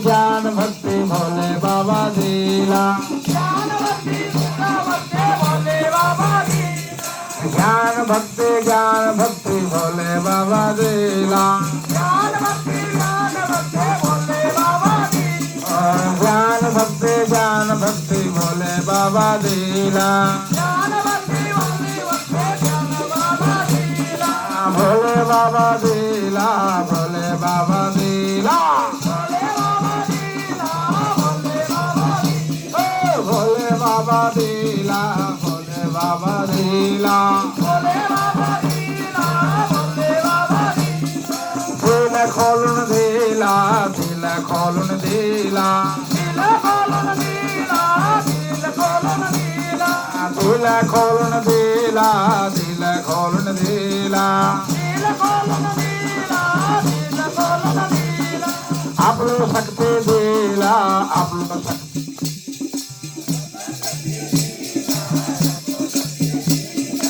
ज्ञान भक्ति भोले बाबा दिला ज्ञान भक्ति भोले बाबा दिला ज्ञान भक्ति भोले बाबा दिला ज्ञान भक्ति भोले बाबा दिला ज्ञान भक्ति भोले बाबा दिला ज्ञान भक्ति बाबा दिला भोले बाबा दिला भोले बाबा दिला भोले बाबा दिला भोले बाबा दिला भोले बाबा दिला भोले बाबा दिला दिल खोलुन दिला दिल खोलुन दिला दिल खोलन दिला दिल खोलन दिला दिल खोलुन दिला दिल खोलुन दिला दिल खोलन दिला दिल खोलन दिला आपलो शक्ती दिला आपलो शक्ती